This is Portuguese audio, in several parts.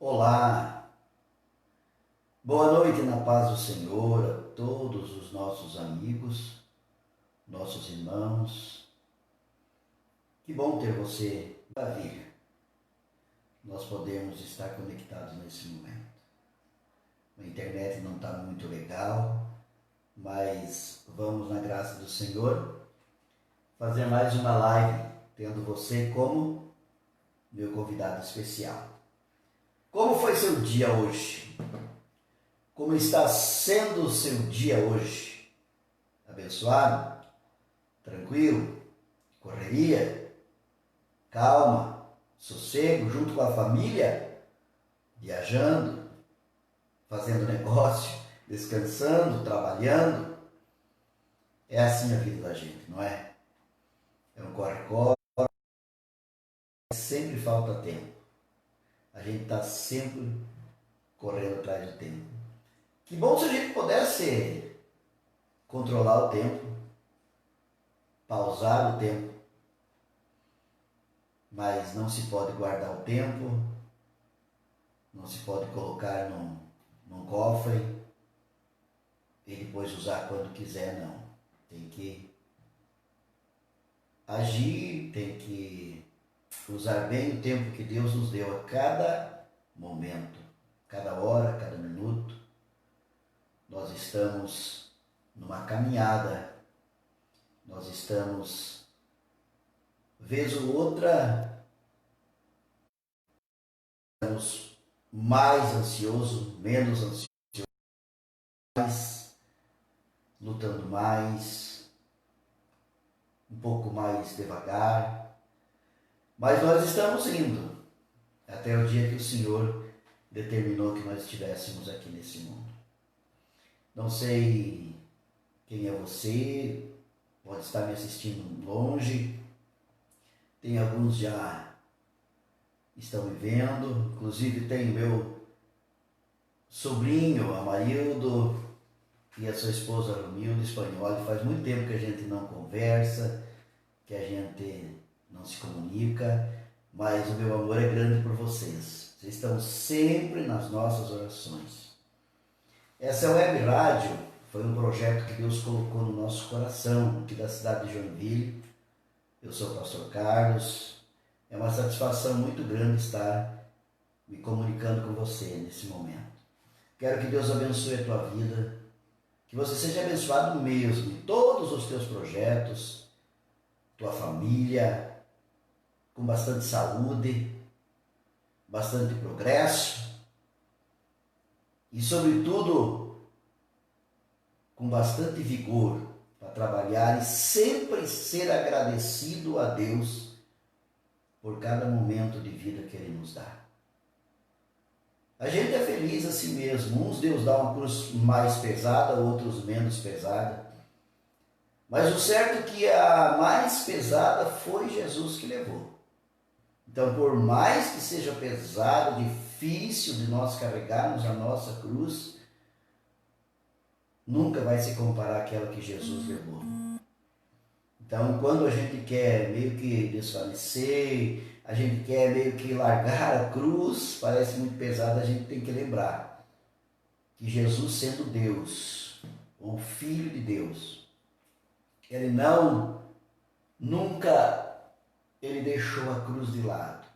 Olá, boa noite na paz do Senhor a todos os nossos amigos, nossos irmãos. Que bom ter você. Maravilha, nós podemos estar conectados nesse momento. A internet não está muito legal, mas vamos, na graça do Senhor, fazer mais uma live, tendo você como meu convidado especial. Como foi seu dia hoje? Como está sendo o seu dia hoje? Abençoado? Tranquilo? Correria? Calma? Sossego? Junto com a família? Viajando? Fazendo negócio? Descansando? Trabalhando? É assim a vida da gente, não é? É um corre-corre, sempre falta tempo. A gente está sempre correndo atrás do tempo. Que bom se a gente pudesse controlar o tempo, pausar o tempo, mas não se pode guardar o tempo, não se pode colocar num cofre e depois usar quando quiser, não. Tem que agir, tem que usar bem o tempo que Deus nos deu a cada momento, cada hora, cada minuto. Nós estamos numa caminhada, nós estamos, vez ou outra, estamos mais ansioso, menos ansioso, mais, lutando mais, um pouco mais devagar, mas nós estamos indo até o dia que o Senhor determinou que nós estivéssemos aqui nesse mundo. Não sei quem é você, pode estar me assistindo longe, tem alguns já estão me vendo, inclusive tem meu sobrinho, Amarildo, e a sua esposa Romilda Espanhol. Faz muito tempo que a gente não conversa, que a gente não se comunica, mas o meu amor é grande por vocês. Vocês estão sempre nas nossas orações. Essa web rádio foi um projeto que Deus colocou no nosso coração, aqui da cidade de Joinville. Eu sou o pastor Carlos. É uma satisfação muito grande estar me comunicando com você nesse momento. Quero que Deus abençoe a tua vida, que você seja abençoado mesmo em todos os teus projetos, tua família, com bastante saúde, bastante progresso e, sobretudo, com bastante vigor para trabalhar e sempre ser agradecido a Deus por cada momento de vida que Ele nos dá. A gente é feliz assim mesmo. Uns Deus dá uma cruz mais pesada, outros menos pesada. Mas o certo é que a mais pesada foi Jesus que levou. Então, por mais que seja pesado, difícil de nós carregarmos a nossa cruz, nunca vai se comparar àquela que Jesus levou. Então, quando a gente quer meio que desfalecer, a gente quer meio que largar a cruz, parece muito pesado, a gente tem que lembrar que Jesus, sendo Deus, o Filho de Deus, Ele nunca deixou a cruz de lado.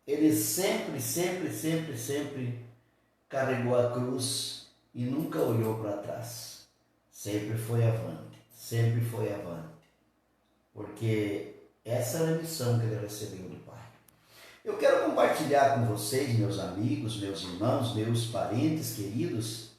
Ele sempre carregou a cruz e nunca olhou para trás. Sempre foi avante, porque essa era a missão que ele recebeu do Pai. Eu quero compartilhar com vocês, meus amigos, meus irmãos, meus parentes queridos,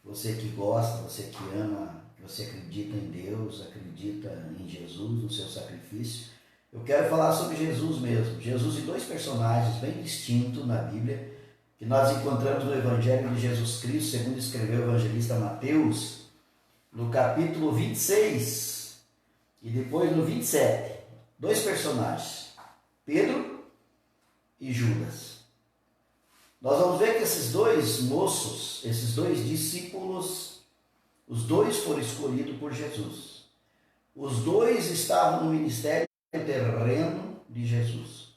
você que gosta, você que ama, que você acredita em Deus, acredita em Jesus, no seu sacrifício. Eu quero falar sobre Jesus mesmo, Jesus e dois personagens bem distintos na Bíblia, que nós encontramos no Evangelho de Jesus Cristo, segundo escreveu o evangelista Mateus, no capítulo 26 e depois no 27. Dois personagens, Pedro e Judas. Nós vamos ver que esses dois moços, esses dois discípulos, os dois foram escolhidos por Jesus. Os dois estavam no ministério terreno de Jesus.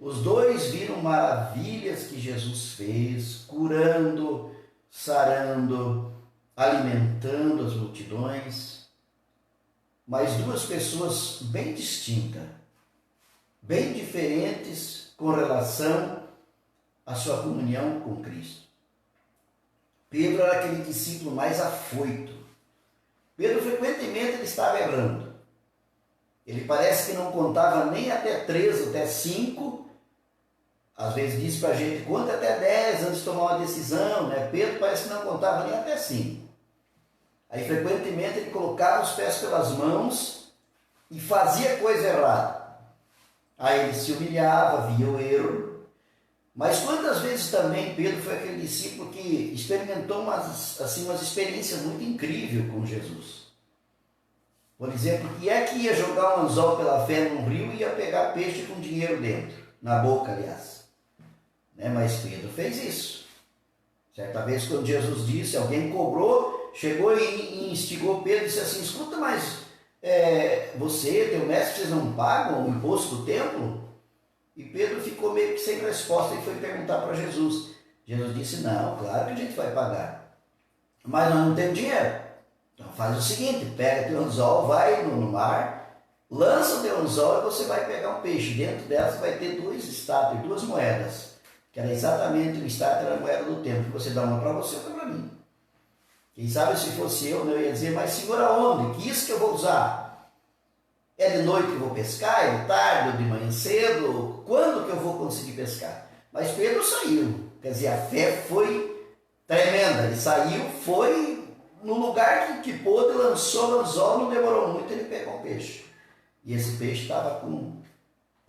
Os dois viram maravilhas que Jesus fez, curando, sarando, alimentando as multidões. Mas duas pessoas bem distintas, bem diferentes com relação à sua comunhão com Cristo. Pedro era aquele discípulo mais afoito. Pedro frequentemente ele estava errando. Ele parece que não contava nem até 3, até 5. Às vezes diz para a gente, conta até 10 antes de tomar uma decisão, né? Pedro parece que não contava nem até 5. Aí frequentemente ele colocava os pés pelas mãos e fazia coisa errada. Aí ele se humilhava, via o erro. Mas quantas vezes também Pedro foi aquele discípulo que experimentou umas experiências muito incríveis com Jesus. Por exemplo, que é que ia jogar um anzol pela fé num rio e ia pegar peixe com dinheiro dentro, na boca, aliás. Né? Mas Pedro fez isso. Certa vez, quando Jesus disse, alguém cobrou, chegou e instigou Pedro e disse assim, escuta, mas você, teu mestre, vocês não pagam o imposto do templo? E Pedro ficou meio que sem resposta e foi perguntar para Jesus. Jesus disse, não, claro que a gente vai pagar. Mas nós não temos dinheiro. Então faz o seguinte, pega teu anzol, vai no mar, lança o teu anzol e você vai pegar um peixe. Dentro delas vai ter 2 estátuas, 2 moedas. Que era exatamente o estátua, era a moeda do tempo. Você dá uma para você e outra para mim. Quem sabe se fosse eu ia dizer, mas Senhor, aonde? Que isso que eu vou usar? É de noite que eu vou pescar? É de tarde ou de manhã cedo? Quando que eu vou conseguir pescar? Mas Pedro saiu. Quer dizer, a fé foi tremenda. Ele saiu, foi no lugar que pôde, lançou o anzol, não demorou muito, ele pegou um peixe. E esse peixe estava com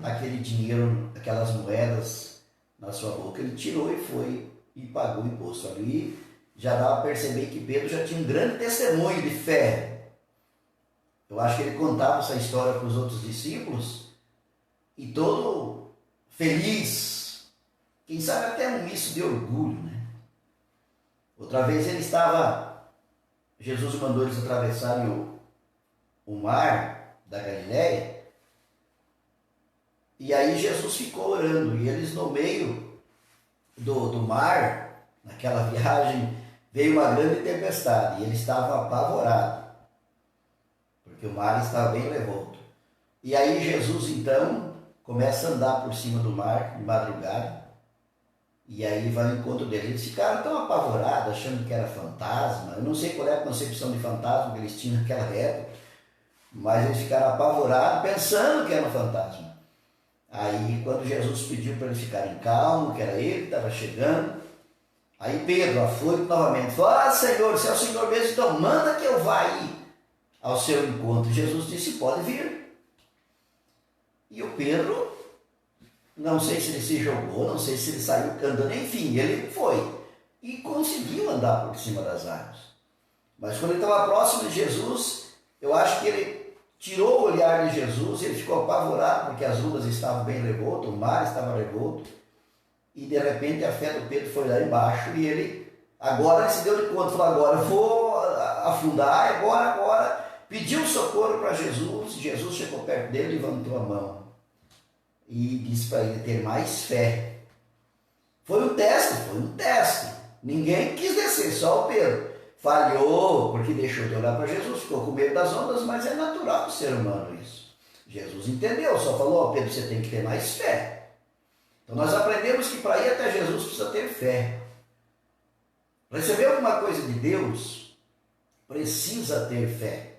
aquele dinheiro, aquelas moedas na sua boca. Ele tirou e foi e pagou o imposto. Ali já dá para perceber que Pedro já tinha um grande testemunho de fé. Eu acho que ele contava essa história para os outros discípulos e todo feliz, quem sabe até um misto de orgulho, né? Outra vez Jesus mandou eles atravessarem o mar da Galileia e aí Jesus ficou orando e eles no meio do mar, naquela viagem, veio uma grande tempestade e eles estavam apavorados. Porque o mar estava bem revolto. E aí Jesus, então, começa a andar por cima do mar, de madrugada, e aí vai ao encontro deles. Eles ficaram tão apavorados, achando que era fantasma. Eu não sei qual é a concepção de fantasma que eles tinham naquela época, mas eles ficaram apavorados, pensando que era um fantasma. Aí, quando Jesus pediu para eles ficarem calmos, que era ele que estava chegando, aí Pedro, afoito novamente, falou, Senhor, se é o Senhor mesmo, então manda que eu vá aí ao seu encontro. Jesus disse, pode vir. E o Pedro, não sei se ele se jogou, não sei se ele saiu andando, enfim, ele foi. E conseguiu andar por cima das águas. Mas quando ele estava próximo de Jesus, eu acho que ele tirou o olhar de Jesus, ele ficou apavorado, porque as ondas estavam bem revoltas, o mar estava revolto, e de repente a fé do Pedro foi lá embaixo, e ele se deu de conta, falou, agora eu vou afundar, agora. Pediu socorro para Jesus, Jesus chegou perto dele, levantou a mão e disse para ele ter mais fé. Foi um teste. Ninguém quis descer, só o Pedro. Falhou, porque deixou de olhar para Jesus, ficou com medo das ondas, mas é natural do ser humano isso. Jesus entendeu, só falou, Pedro, você tem que ter mais fé. Então nós aprendemos que para ir até Jesus precisa ter fé. Receber alguma coisa de Deus, precisa ter fé.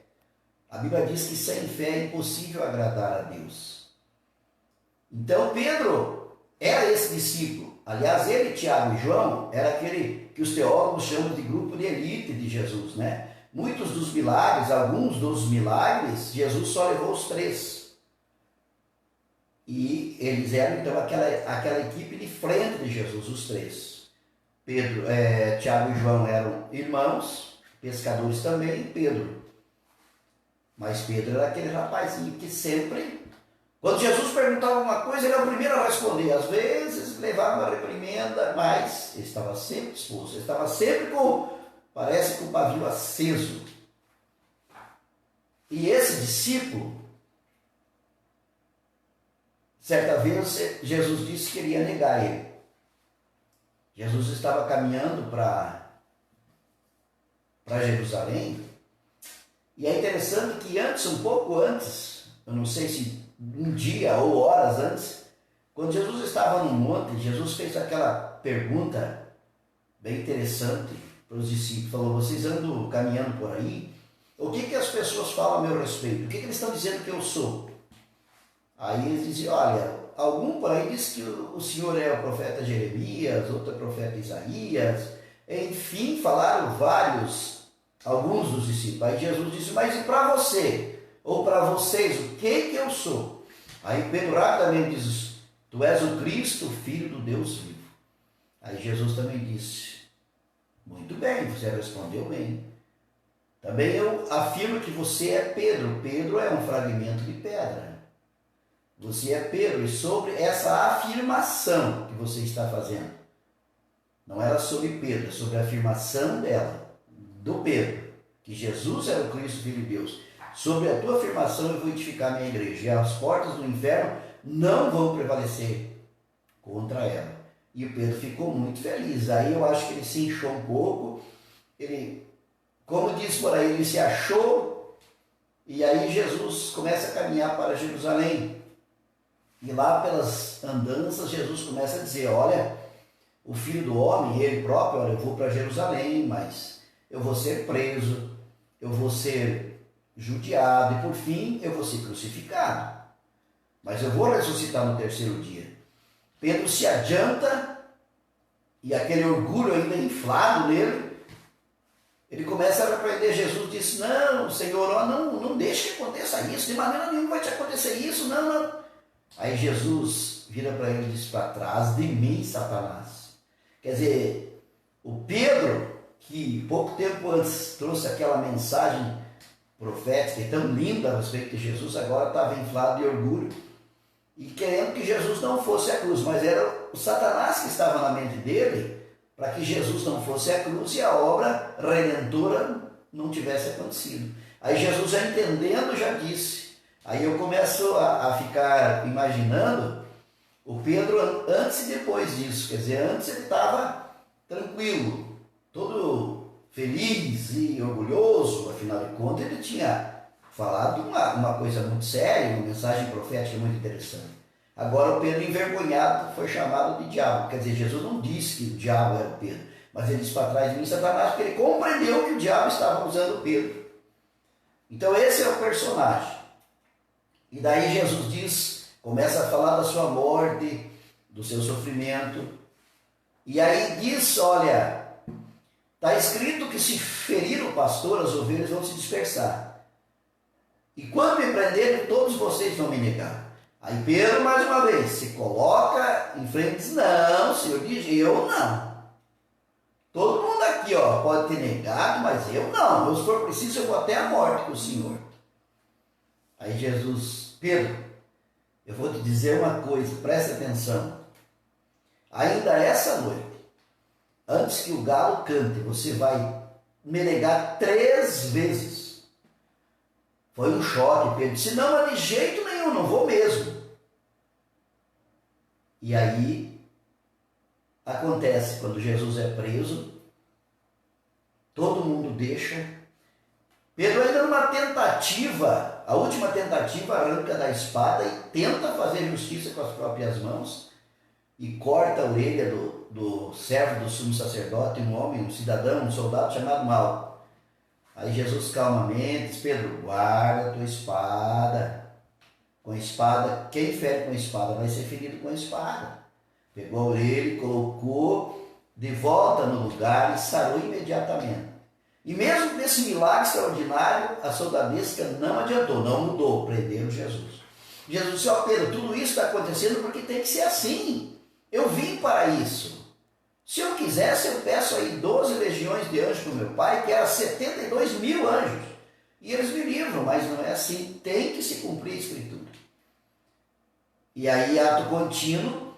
A Bíblia diz que sem fé é impossível agradar a Deus. Então Pedro era esse discípulo. Aliás, ele, Tiago e João, era aquele que os teólogos chamam de grupo de elite de Jesus, né? Muitos dos milagres, alguns dos milagres, Jesus só levou os 3. E eles eram, então, aquela equipe de frente de Jesus, os 3. Tiago e João eram irmãos, pescadores também, e Pedro. Mas Pedro era aquele rapazinho que sempre, quando Jesus perguntava uma coisa, ele era o primeiro a responder. Às vezes levava uma reprimenda, mas ele estava sempre disposto, ele estava sempre parece com o pavio aceso. E esse discípulo certa vez Jesus disse que iria negar ele. Jesus estava caminhando para Jerusalém, e é interessante que um pouco antes, eu não sei se um dia ou horas antes, quando Jesus estava no monte, Jesus fez aquela pergunta bem interessante para os discípulos. Falou: vocês andam caminhando por aí, o que as pessoas falam a meu respeito? O que eles estão dizendo que eu sou? Aí eles diziam: olha, algum por aí diz que o senhor é o profeta Jeremias, outro é o profeta Isaías, enfim, falaram alguns dos discípulos. Aí Jesus disse: mas e para você, ou para vocês, o que eu sou? Aí Pedro rapidamente diz: tu és o Cristo, filho do Deus vivo. Aí Jesus também disse: muito bem, você respondeu bem. Também eu afirmo que você é Pedro. Pedro é um fragmento de pedra. Você é Pedro, e sobre essa afirmação que você está fazendo, não era sobre Pedro, é sobre a afirmação do Pedro, que Jesus era o Cristo, filho de Deus. Sobre a tua afirmação eu vou edificar minha igreja, e as portas do inferno não vão prevalecer contra ela. E o Pedro ficou muito feliz. Aí eu acho que ele se inchou um pouco, ele, como diz por aí, ele se achou, e aí Jesus começa a caminhar para Jerusalém. E lá pelas andanças, Jesus começa a dizer: olha, o Filho do Homem, ele próprio, olha, eu vou para Jerusalém, mas eu vou ser preso, eu vou ser judiado, e por fim eu vou ser crucificado. Mas eu vou ressuscitar no terceiro dia. Pedro se adianta, e aquele orgulho ainda inflado nele, ele começa a repreender Jesus, diz: não, Senhor, não deixe que aconteça isso, de maneira nenhuma vai te acontecer isso, não. Aí Jesus vira para ele e diz: para trás de mim, Satanás. Quer dizer, o Pedro, que pouco tempo antes trouxe aquela mensagem profética e tão linda a respeito de Jesus, agora estava inflado de orgulho e querendo que Jesus não fosse à cruz, mas era o Satanás que estava na mente dele para que Jesus não fosse à cruz e a obra redentora não tivesse acontecido. Aí Jesus, já entendendo, já disse. Aí eu começo a ficar imaginando o Pedro antes e depois disso. Quer dizer, antes ele estava tranquilo, todo feliz e orgulhoso, afinal de contas ele tinha falado uma coisa muito séria, uma mensagem profética muito interessante. Agora o Pedro, envergonhado, foi chamado de diabo. Quer dizer, Jesus não disse que o diabo era o Pedro, mas ele disse: para trás de mim, Satanás, porque ele compreendeu que o diabo estava usando o Pedro. Então esse é o personagem. E daí Jesus diz, começa a falar da sua morte, do seu sofrimento, e aí diz: olha, está escrito que se ferir o pastor, as ovelhas vão se dispersar. E quando me prenderem, todos vocês vão me negar. Aí Pedro, mais uma vez, se coloca em frente e diz: não, Senhor, diz, eu não. Todo mundo aqui pode ter negado, mas eu não. Se for preciso, eu vou até a morte com o Senhor. Aí Jesus: Pedro, eu vou te dizer uma coisa, preste atenção. Ainda essa noite, antes que o galo cante, você vai me negar 3 vezes. Foi um choque. Pedro disse: não, mas de jeito nenhum, não vou mesmo. E aí acontece, quando Jesus é preso, todo mundo deixa. Pedro, ainda numa tentativa, a última tentativa, arranca da espada e tenta fazer justiça com as próprias mãos e corta a orelha do servo do sumo sacerdote, um homem, um cidadão, um soldado chamado Malco. Aí Jesus calmamente diz: Pedro, guarda a tua espada. Com a espada, quem fere com a espada vai ser ferido com a espada. Pegou a orelha, colocou de volta no lugar e sarou imediatamente. E mesmo nesse milagre extraordinário, a soldadesca não adiantou, não mudou, prenderam Jesus. Jesus disse: ó Pedro, tudo isso está acontecendo porque tem que ser assim. Eu vim para isso. Se eu quisesse, eu peço aí 12 legiões de anjos para o meu pai, que era 72 mil anjos. E eles me livram, mas não é assim. Tem que se cumprir a Escritura. E aí, ato contínuo,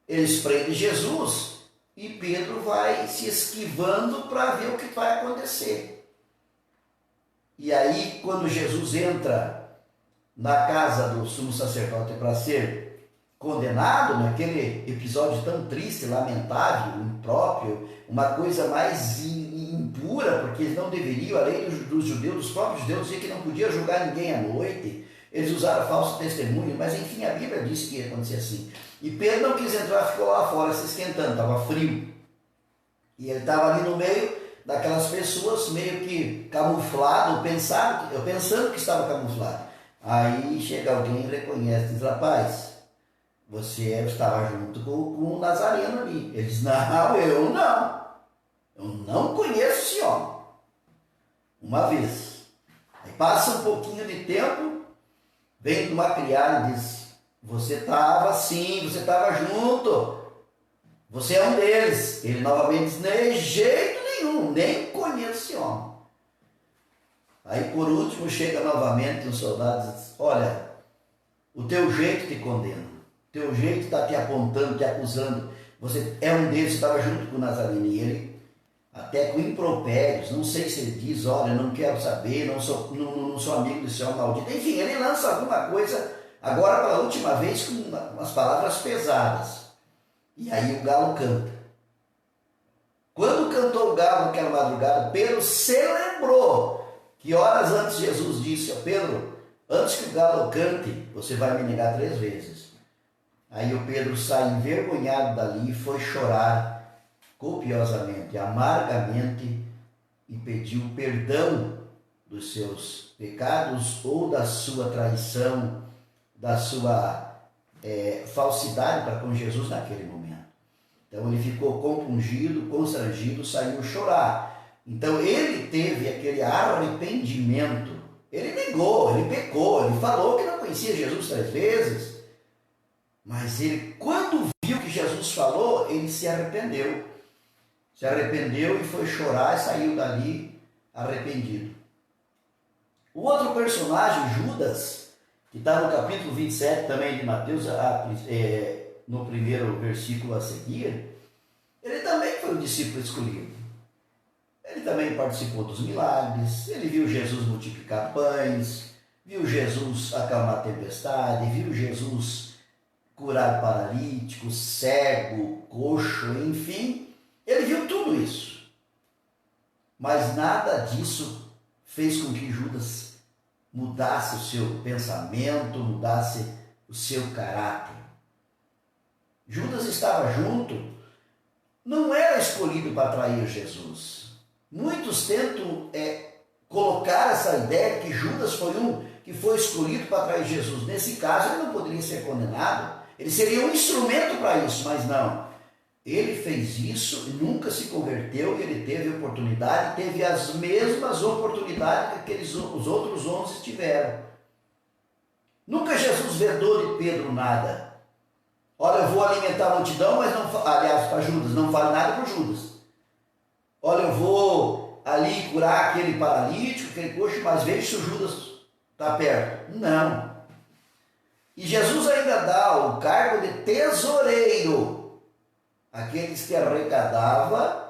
eles prendem Jesus e Pedro vai se esquivando para ver o que vai acontecer. E aí, quando Jesus entra na casa do sumo sacerdote para ser condenado naquele episódio tão triste, lamentável, impróprio, uma coisa mais impura, porque eles não deveriam, a lei dos judeus, dos próprios judeus, dizia que não podia julgar ninguém à noite, eles usaram falso testemunho, mas enfim, a Bíblia disse que ia acontecer assim. E Pedro não quis entrar, ficou lá fora se esquentando, estava frio. E ele estava ali no meio daquelas pessoas meio que camuflado, pensando que estava camuflado. Aí chega alguém e reconhece, diz, rapaz, você estava junto com o Nazareno ali. Ele diz, não, eu não conheço esse homem. Uma vez. Aí passa um pouquinho de tempo, vem uma criada e diz, você estava sim, você estava junto. Você é um deles. Ele novamente diz, de jeito nenhum, nem conheço esse homem. Aí por último chega novamente um soldado e diz, olha, o teu jeito te condena. O teu jeito está te apontando, te acusando. Você é um deles, você estava junto com o Nazareno. E ele, até com impropérios, não sei se ele diz, olha, não quero saber, não sou amigo desse homem maldito. Enfim, ele lança alguma coisa, agora pela última vez, com umas palavras pesadas. E aí o galo canta. Quando cantou o galo naquela madrugada, Pedro se lembrou que horas antes Jesus disse, Pedro, antes que o galo cante, você vai me negar 3 vezes. Aí o Pedro sai envergonhado dali e foi chorar copiosamente, amargamente, e pediu perdão dos seus pecados ou da sua traição, da sua falsidade para com Jesus naquele momento. Então ele ficou compungido, constrangido, saiu chorar. Então ele teve aquele arrependimento. Ele negou, ele pecou, ele falou que não conhecia Jesus 3 vezes. Mas ele, quando viu que Jesus falou, ele se arrependeu. Se arrependeu e foi chorar e saiu dali arrependido. O outro personagem, Judas, que está no capítulo 27 também de Mateus, no primeiro versículo a seguir, ele também foi um discípulo escolhido. Ele também participou dos milagres, ele viu Jesus multiplicar pães, viu Jesus acalmar a tempestade, viu Jesus curar paralítico, cego, coxo, enfim, ele viu tudo isso. Mas nada disso fez com que Judas mudasse o seu pensamento, mudasse o seu caráter. Judas estava junto, não era escolhido para trair Jesus. Muitos tentam colocar essa ideia que Judas foi um que foi escolhido para trair Jesus. Nesse caso, ele não poderia ser condenado. Ele seria um instrumento para isso, mas não. Ele fez isso e nunca se converteu, e ele teve oportunidade, teve as mesmas oportunidades que os outros 11 tiveram. Nunca Jesus vedou de Pedro nada. Olha, eu vou alimentar a multidão, mas não, aliás, para Judas, não fale nada para Judas. Olha, eu vou ali curar aquele paralítico, aquele coxo, mas veja se o Judas está perto. Não. E Jesus ainda dá o cargo de tesoureiro àqueles que arrecadavam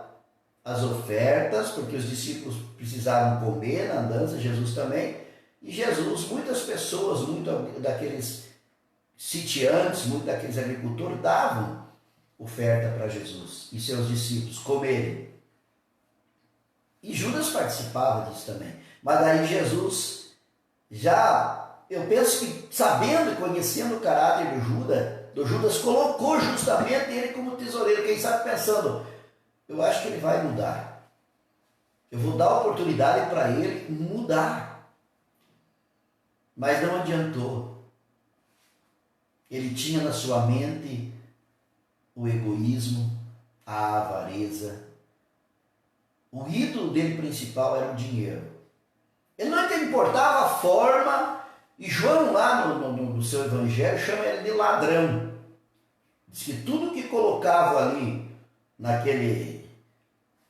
as ofertas, porque os discípulos precisavam comer na andança, Jesus também. E Jesus, muitas pessoas, muito daqueles sitiantes, muitos daqueles agricultores davam oferta para Jesus e seus discípulos comerem. E Judas participava disso também. Mas aí Jesus, eu penso que sabendo e conhecendo o caráter do Judas, colocou justamente ele como tesoureiro. Quem sabe pensando, eu acho que ele vai mudar. Eu vou dar oportunidade para ele mudar. Mas não adiantou. Ele tinha na sua mente o egoísmo, a avareza. O ídolo dele principal era o dinheiro. Ele não importava a forma, e João lá no seu evangelho chama ele de ladrão. Diz que tudo que colocava ali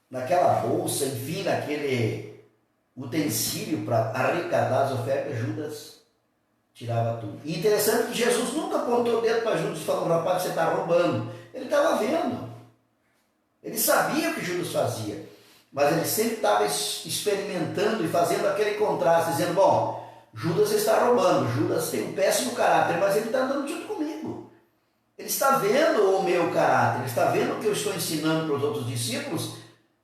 naquela bolsa, enfim, naquele utensílio para arrecadar as ofertas, Judas tirava tudo. E interessante que Jesus nunca apontou o dedo para Judas e falou, rapaz, você está roubando. Ele estava vendo. Ele sabia o que Judas fazia. Mas ele sempre estava experimentando e fazendo aquele contraste, dizendo, bom, Judas está roubando, Judas tem um péssimo caráter, mas ele está andando junto comigo. Ele está vendo o meu caráter, ele está vendo o que eu estou ensinando para os outros discípulos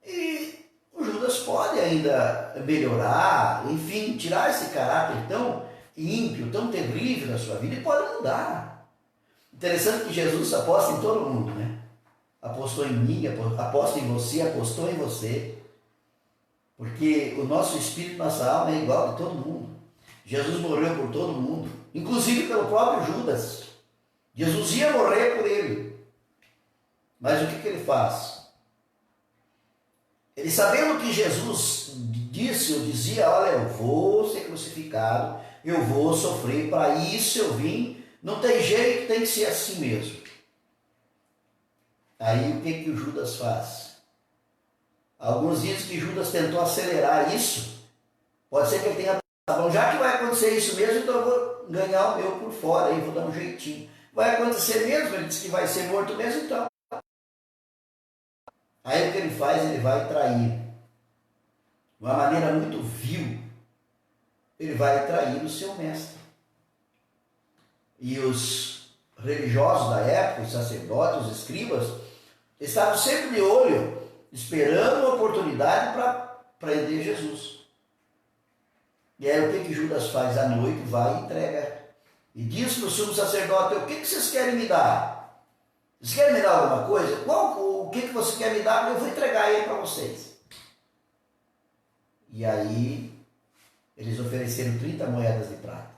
e o Judas pode ainda melhorar, enfim, tirar esse caráter tão ímpio, tão terrível da sua vida e pode mudar. Interessante que Jesus aposta em todo mundo, né? Apostou em mim, aposta em você, apostou em você, porque o nosso espírito, nossa alma é igual de todo mundo. Jesus morreu por todo mundo, inclusive pelo próprio Judas. Jesus ia morrer por ele. Mas o que ele faz? Ele, sabendo que Jesus disse ou dizia, olha, eu vou ser crucificado, eu vou sofrer, para isso eu vim, não tem jeito, tem que ser assim mesmo. Aí o que o Judas faz? Alguns dizem que Judas tentou acelerar isso. Pode ser que ele tenha pensado, bom, já que vai acontecer isso mesmo, então eu vou ganhar o meu por fora, aí vou dar um jeitinho. Vai acontecer mesmo, ele disse que vai ser morto mesmo, então. Aí o que ele faz? Ele vai trair. De uma maneira muito vil, ele vai trair o seu mestre. E os religiosos da época, os sacerdotes, os escribas, estavam sempre de olho, esperando a oportunidade para prender Jesus. E aí o que Judas faz à noite? Vai e entrega. E diz para o sumo sacerdote, o que vocês querem me dar? Vocês querem me dar alguma coisa? O que você quer me dar? Eu vou entregar ele para vocês. E aí eles ofereceram 30 moedas de prata.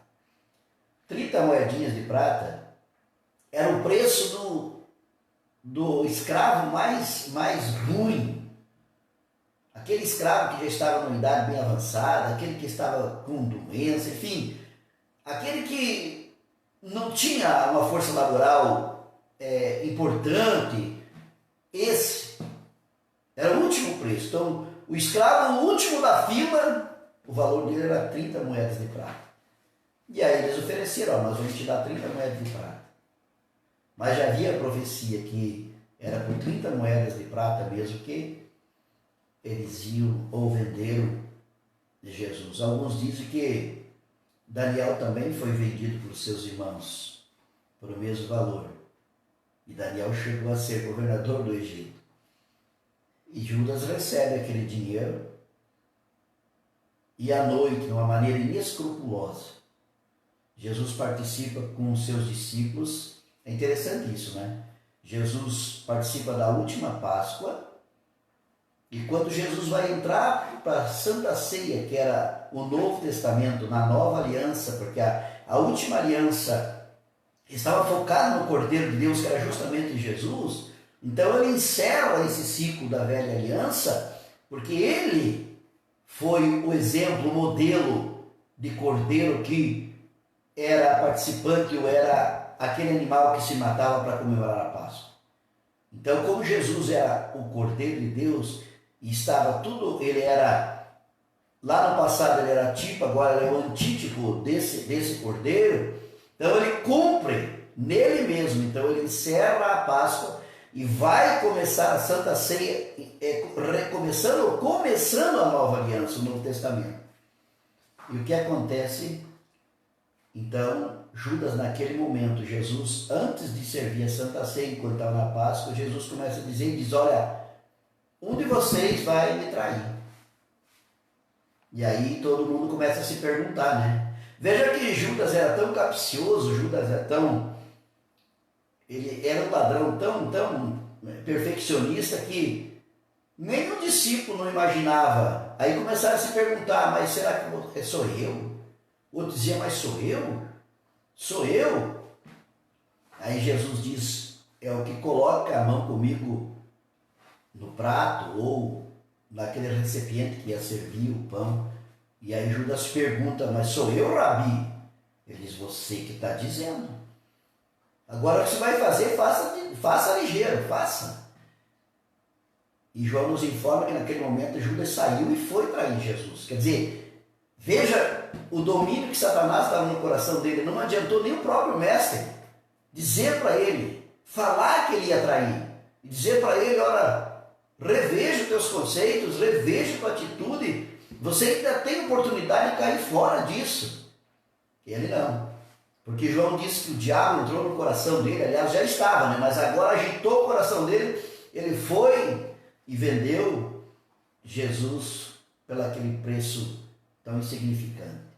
30 moedinhas de prata era o preço do escravo mais ruim. Aquele escravo que já estava numa idade bem avançada, aquele que estava com doença, enfim, aquele que não tinha uma força laboral importante, esse era o último preço. Então, o escravo, o último da fila, o valor dele era 30 moedas de prata. E aí eles ofereceram, nós vamos te dar 30 moedas de prata. Mas já havia a profecia que era por 30 moedas de prata mesmo que eles iam ou venderam de Jesus. Alguns dizem que Daniel também foi vendido pelos seus irmãos por o mesmo valor. E Daniel chegou a ser governador do Egito. E Judas recebe aquele dinheiro e à noite, de uma maneira inescrupulosa, Jesus participa com os seus discípulos. É interessante isso, né? Jesus participa da última Páscoa e quando Jesus vai entrar para a Santa Ceia, que era o Novo Testamento, na Nova Aliança, porque a última aliança estava focada no Cordeiro de Deus, que era justamente Jesus, então ele encerra esse ciclo da Velha Aliança, porque ele foi o exemplo, o modelo de Cordeiro que era participante ou era aquele animal que se matava para comemorar a Páscoa. Então, como Jesus era o Cordeiro de Deus, e estava tudo, ele era, lá no passado ele era tipo, agora ele é o antítipo desse Cordeiro, então ele cumpre nele mesmo, então ele encerra a Páscoa e vai começar a Santa Ceia, começando a Nova Aliança, o Novo Testamento. E o que acontece? Então, Judas, naquele momento, Jesus, antes de servir a Santa Ceia, enquanto estava na Páscoa, Jesus começa a dizer, diz, olha, um de vocês vai me trair. E aí todo mundo começa a se perguntar, né? Veja que Judas era tão capcioso, Judas era tão... Ele era um ladrão tão perfeccionista que nenhum discípulo não imaginava. Aí começaram a se perguntar, mas será que sou eu? Outro dizia, mas sou eu? Sou eu? Aí Jesus diz, é o que coloca a mão comigo no prato ou naquele recipiente que ia servir o pão. E aí Judas pergunta, mas sou eu, Rabi? Ele diz, você que está dizendo. Agora o que você vai fazer, faça ligeiro, faça. E João nos informa que naquele momento Judas saiu e foi trair Jesus. Quer dizer, veja o domínio que Satanás estava no coração dele. Não adiantou nem o próprio mestre dizer para ele, falar que ele ia trair. E dizer para ele, olha, reveja os teus conceitos, reveja a tua atitude. Você ainda tem oportunidade de cair fora disso. Ele não. Porque João disse que o diabo entrou no coração dele, aliás, já estava, né? Mas agora agitou o coração dele, ele foi e vendeu Jesus pelo aquele preço tão insignificante.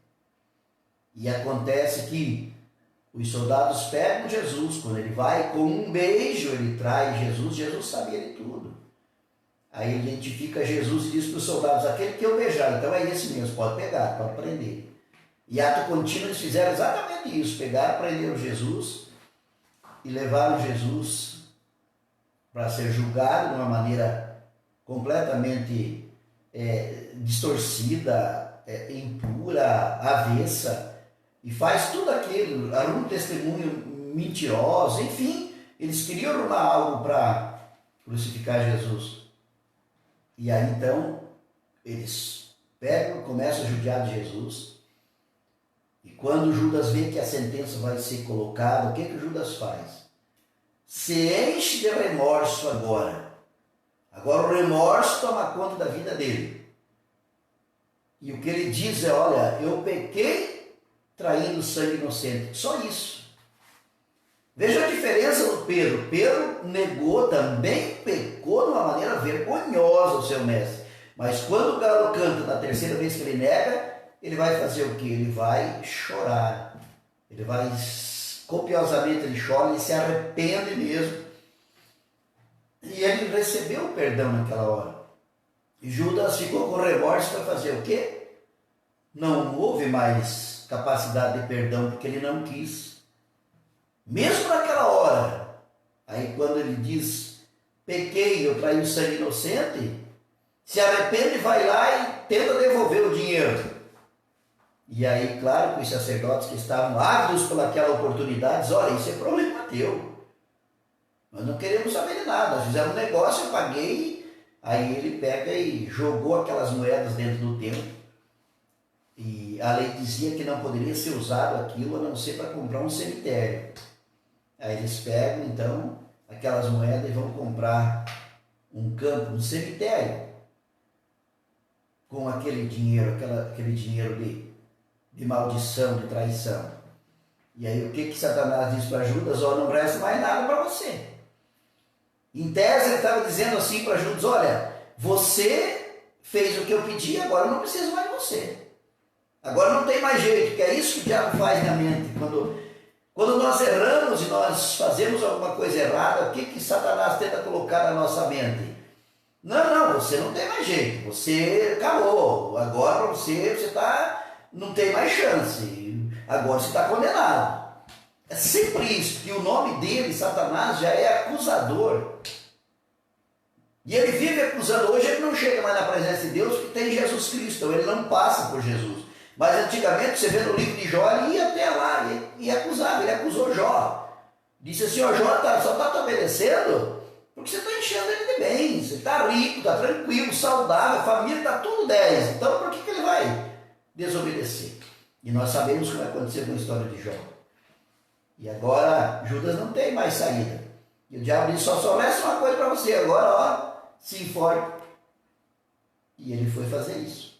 E acontece que os soldados pegam Jesus, quando ele vai, com um beijo ele traz Jesus, Jesus sabia de tudo. Aí ele identifica Jesus e diz para os soldados, aquele que eu beijar, então é esse mesmo, pode pegar, pode prender. E ato contínuo eles fizeram exatamente isso, pegaram, prenderam Jesus e levaram Jesus para ser julgado de uma maneira completamente distorcida, impura, avessa, e faz tudo aquilo, arruma um testemunho mentiroso, enfim, eles queriam arrumar algo para crucificar Jesus. E aí então eles pegam, começam a judiar de Jesus. E quando Judas vê que a sentença vai ser colocada, o que que Judas faz? Se enche de remorso agora. Agora o remorso toma conta da vida dele. E o que ele diz é, olha, eu pequei traindo sangue inocente. Só isso. Veja a diferença do Pedro. Pedro negou, também pecou de uma maneira vergonhosa o seu mestre. Mas quando o galo canta na terceira vez que ele nega, ele vai fazer o que? Ele vai chorar. Ele vai, copiosamente ele chora, ele se arrepende mesmo. E ele recebeu o perdão naquela hora. E Judas ficou com remorso para fazer o quê? Não houve mais capacidade de perdão, porque ele não quis. Mesmo naquela hora, aí quando ele diz, pequei, eu traí o sangue inocente, se arrepende, vai lá e tenta devolver o dinheiro. E aí, claro, que os sacerdotes que estavam ávidos pelaquela oportunidade, dizem, olha, isso é problema teu. Nós não queremos saber de nada, nós fizemos um negócio, eu paguei, aí ele pega e jogou aquelas moedas dentro do templo. E a lei dizia que não poderia ser usado aquilo a não ser para comprar um cemitério. Aí eles pegam, então, aquelas moedas e vão comprar um campo, um cemitério, com aquele dinheiro, aquele dinheiro de maldição, de traição. E aí o que Satanás diz para Judas? Não resta mais nada para você. Em tese ele estava dizendo assim para Judas, olha, você fez o que eu pedi, agora eu não preciso mais de você. Agora não tem mais jeito, que é isso que o diabo faz na mente. Quando nós erramos e nós fazemos alguma coisa errada, o que Satanás tenta colocar na nossa mente? Não, você não tem mais jeito, você acabou, agora você não tem mais chance, agora você está condenado. É sempre isso, que o nome dele, Satanás, já é acusador. E ele vive acusando. Hoje ele não chega mais na presença de Deus porque tem Jesus Cristo, então ele não passa por Jesus. Mas antigamente, você vê no livro de Jó, ele ia até lá e acusava, ele acusou Jó. Disse assim, Jó só está te obedecendo porque você está enchendo ele de bens, ele está rico, está tranquilo, saudável, a família está tudo 10. Então por que ele vai desobedecer? E nós sabemos o que vai acontecer com a história de Jó. E agora Judas não tem mais saída. E o diabo disse, só resta uma coisa para você, agora se enforque. E ele foi fazer isso.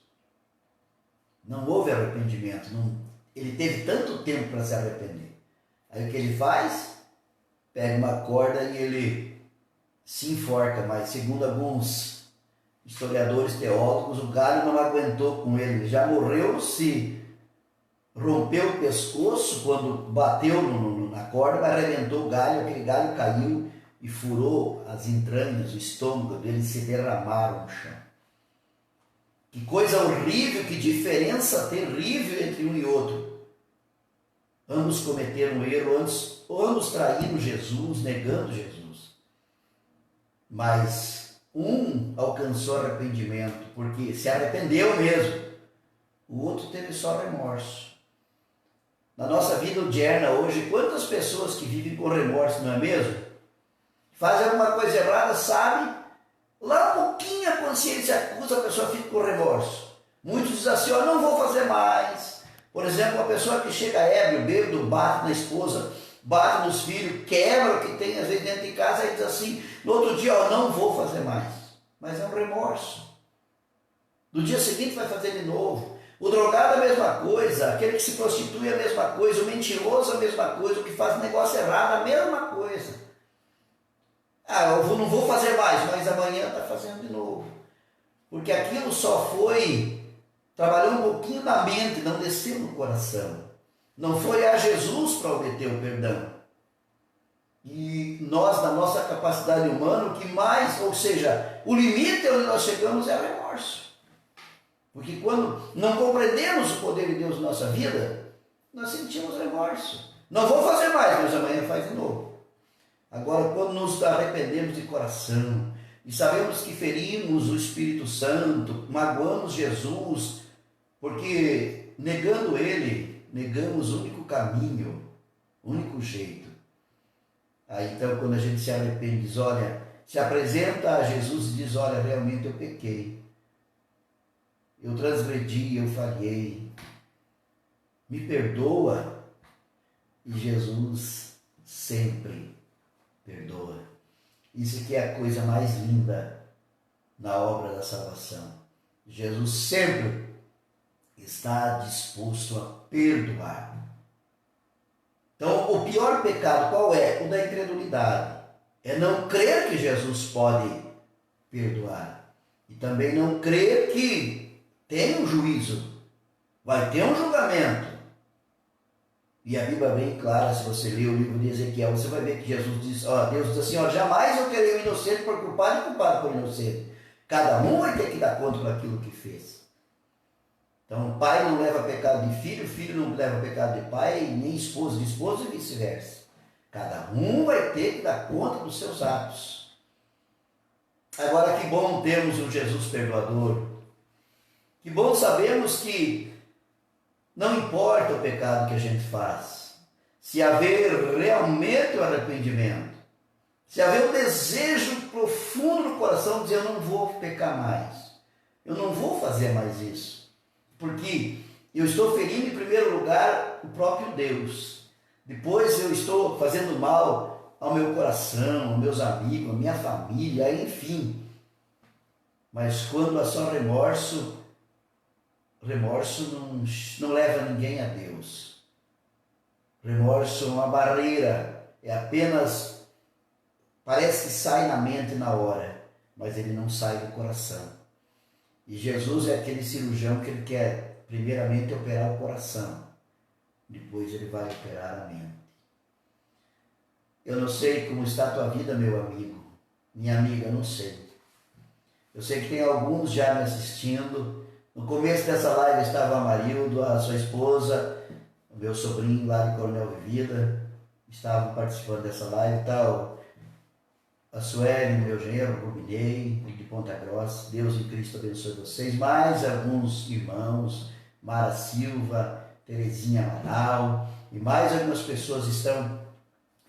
Não houve arrependimento, ele teve tanto tempo para se arrepender. Aí o que ele faz? Pega uma corda e ele se enforca, mas segundo alguns historiadores teólogos, o galho não aguentou com ele, já morreu, se rompeu o pescoço quando bateu na corda, mas arrebentou o galho, aquele galho caiu e furou as entranhas, o estômago dele, se derramaram no chão. Que coisa horrível, que diferença terrível entre um e outro. Ambos cometeram erro, ambos traíram Jesus, negando Jesus. Mas um alcançou arrependimento, porque se arrependeu mesmo. O outro teve só remorso. Na nossa vida odierna hoje, quantas pessoas que vivem com remorso, não é mesmo? Fazem alguma coisa errada, sabe? Lá um pouquinho a consciência acusa, a pessoa fica com remorso. Muitos dizem assim, não vou fazer mais. Por exemplo, uma pessoa que chega ébrio, bêbado, bate na esposa, bate nos filhos, quebra o que tem às vezes dentro de casa e diz assim, no outro dia, não vou fazer mais. Mas é um remorso. No dia seguinte vai fazer de novo. O drogado é a mesma coisa, aquele que se prostitui é a mesma coisa, o mentiroso é a mesma coisa, o que faz negócio errado é a mesma coisa. Eu não vou fazer mais, mas amanhã está fazendo de novo. Porque aquilo só trabalhou um pouquinho na mente, não desceu no coração. Não foi a Jesus para obter o perdão. E nós, na nossa capacidade humana, o que mais, ou seja, o limite onde nós chegamos é o remorso. Porque quando não compreendemos o poder de Deus na nossa vida, nós sentimos remorso. Não vou fazer mais, mas amanhã faz de novo. Agora, quando nos arrependemos de coração e sabemos que ferimos o Espírito Santo, magoamos Jesus, porque negando Ele, negamos o único caminho, o único jeito. Aí então, quando a gente se arrepende, diz, olha, se apresenta a Jesus e diz, olha, realmente eu pequei. Eu transgredi, eu falhei. Me perdoa. E Jesus sempre perdoa. Isso que é a coisa mais linda na obra da salvação. Jesus sempre está disposto a perdoar. Então, o pior pecado qual é? O da incredulidade. É não crer que Jesus pode perdoar. E também não crer que tem um juízo. Vai ter um julgamento. E a Bíblia é bem clara, se você ler o livro de Ezequiel, você vai ver que Jesus diz, Deus diz assim, jamais eu terei o inocente por culpado e culpado por inocente. Cada um vai ter que dar conta por aquilo que fez. Então, o pai não leva pecado de filho, o filho não leva pecado de pai, nem esposa de esposa e vice-versa. Cada um vai ter que dar conta dos seus atos. Agora, que bom termos um Jesus perdoador. Que bom sabemos que não importa o pecado que a gente faz, se haver realmente o arrependimento, se haver um desejo profundo no coração de dizer, eu não vou pecar mais, eu não vou fazer mais isso, porque eu estou ferindo em primeiro lugar o próprio Deus, depois eu estou fazendo mal ao meu coração, aos meus amigos, à minha família, enfim. Mas quando há só remorso não leva ninguém a Deus. Remorso é uma barreira, é apenas, parece que sai na mente na hora, mas ele não sai do coração. E Jesus é aquele cirurgião que ele quer primeiramente operar o coração, depois ele vai operar a mente. Eu não sei como está a tua vida, meu amigo, minha amiga, não sei. Eu sei que tem alguns já me assistindo. No começo dessa live estava a Marildo, a sua esposa, o meu sobrinho lá de Coronel Vivida, estavam participando dessa live e tal. A Sueli, meu genro, Rubinei, de Ponta Grossa. Deus em Cristo abençoe vocês. Mais alguns irmãos, Mara Silva, Terezinha Amaral, e mais algumas pessoas estão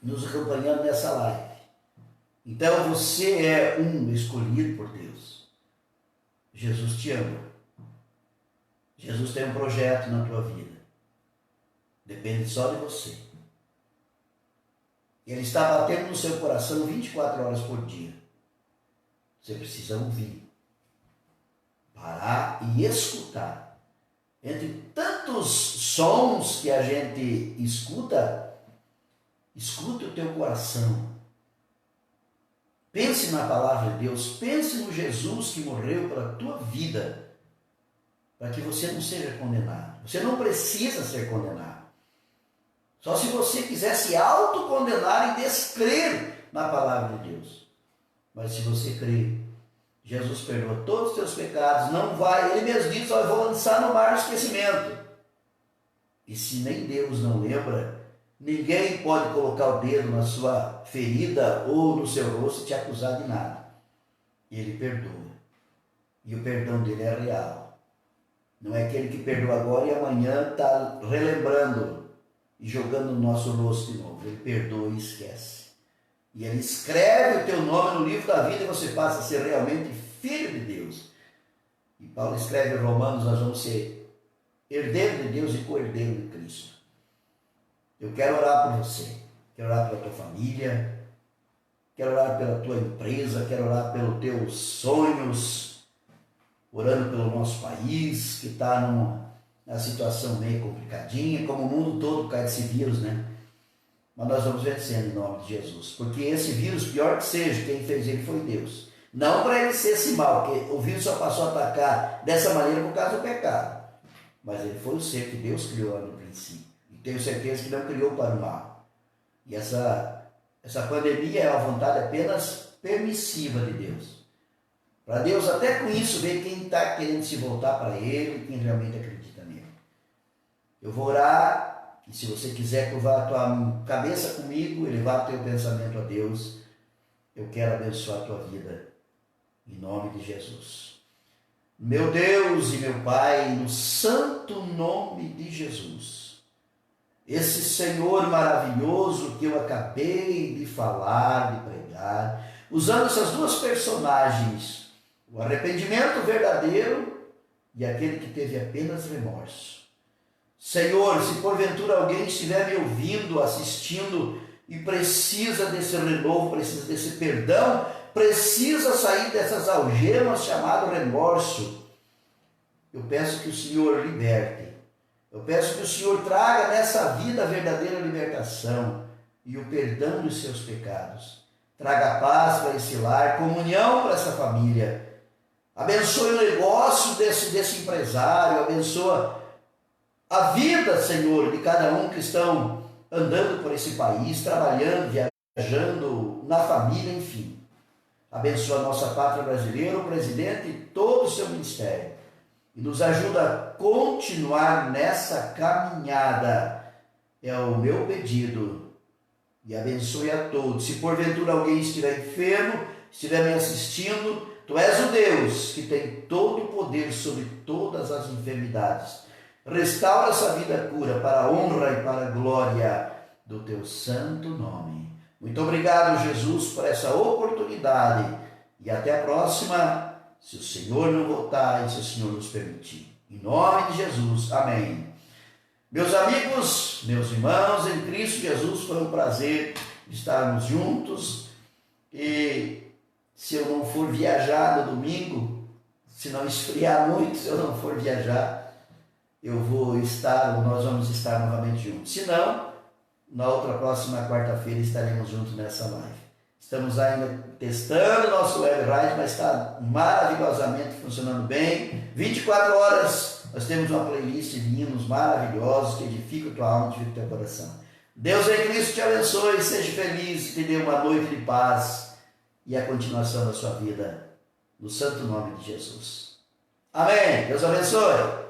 nos acompanhando nessa live. Então você é um escolhido por Deus. Jesus te ama. Jesus tem um projeto na tua vida. Depende só de você. Ele está batendo no seu coração 24 horas por dia. Você precisa ouvir, parar e escutar. Entre tantos sons que a gente escuta, escute o teu coração. Pense na palavra de Deus, pense no Jesus que morreu pela tua vida, para que você não seja condenado. Você não precisa ser condenado. Só se você quiser se autocondenar e descrer na palavra de Deus. Mas se você crer, Jesus perdoa todos os teus pecados, não vai, ele mesmo diz, eu vou lançar no mar do esquecimento. E se nem Deus não lembra, ninguém pode colocar o dedo na sua ferida ou no seu rosto e te acusar de nada. Ele perdoa. E o perdão dele é real. Não é aquele que perdoa agora e amanhã está relembrando e jogando no nosso rosto de novo. Ele perdoa e esquece. E ele escreve o teu nome no livro da vida e você passa a ser realmente filho de Deus. E Paulo escreve em Romanos, nós vamos ser herdeiro de Deus e co-herdeiro de Cristo. Eu quero orar por você. Quero orar pela tua família. Quero orar pela tua empresa. Quero orar pelos teus sonhos. Orando pelo nosso país, que está a situação meio complicadinha, como o mundo todo cai desse vírus, né? Mas nós vamos vencendo em nome de Jesus. Porque esse vírus, pior que seja, quem fez ele foi Deus. Não para ele ser esse mal, porque o vírus só passou a atacar dessa maneira por causa do pecado. Mas ele foi o ser que Deus criou no princípio. E tenho certeza que não criou para o mal. E essa pandemia é uma vontade apenas permissiva de Deus. Para Deus, até com isso, ver quem está querendo se voltar para Ele, quem realmente acredita nele. Eu vou orar, e se você quiser curvar a tua cabeça comigo, elevar o teu pensamento a Deus, eu quero abençoar a tua vida, em nome de Jesus. Meu Deus e meu Pai, no santo nome de Jesus, esse Senhor maravilhoso que eu acabei de falar, de pregar, usando essas duas personagens, o arrependimento verdadeiro e aquele que teve apenas remorso. Senhor, se porventura alguém estiver me ouvindo, assistindo e precisa desse renovo, precisa desse perdão, precisa sair dessas algemas chamado remorso, eu peço que o Senhor liberte. Eu peço que o Senhor traga nessa vida a verdadeira libertação e o perdão dos seus pecados. Traga paz para esse lar, comunhão para essa família. Abençoe o negócio desse empresário, abençoa a vida, Senhor, de cada um que estão andando por esse país, trabalhando, viajando, na família, enfim. Abençoa a nossa pátria brasileira, o presidente e todo o seu ministério. E nos ajuda a continuar nessa caminhada. É o meu pedido. E abençoe a todos. Se porventura alguém estiver enfermo, estiver me assistindo, Tu és o Deus que tem todo o poder sobre todas as enfermidades. Restaura essa vida cura para a honra e para a glória do Teu santo nome. Muito obrigado, Jesus, por essa oportunidade. E até a próxima, se o Senhor não voltar e se o Senhor nos permitir. Em nome de Jesus. Amém. Meus amigos, meus irmãos, em Cristo Jesus, foi um prazer estarmos juntos. E se eu não for viajar no domingo, se não esfriar muito, se eu não for viajar, nós vamos estar novamente juntos. Se não, na outra próxima quarta-feira estaremos juntos nessa live. Estamos ainda testando o nosso web rádio, mas está maravilhosamente funcionando bem. 24 horas, nós temos uma playlist de hinos maravilhosos que edificam a tua alma, edificam o teu coração. Deus em Cristo te abençoe, seja feliz, te dê uma noite de paz e a continuação da sua vida, no santo nome de Jesus. Amém. Deus abençoe.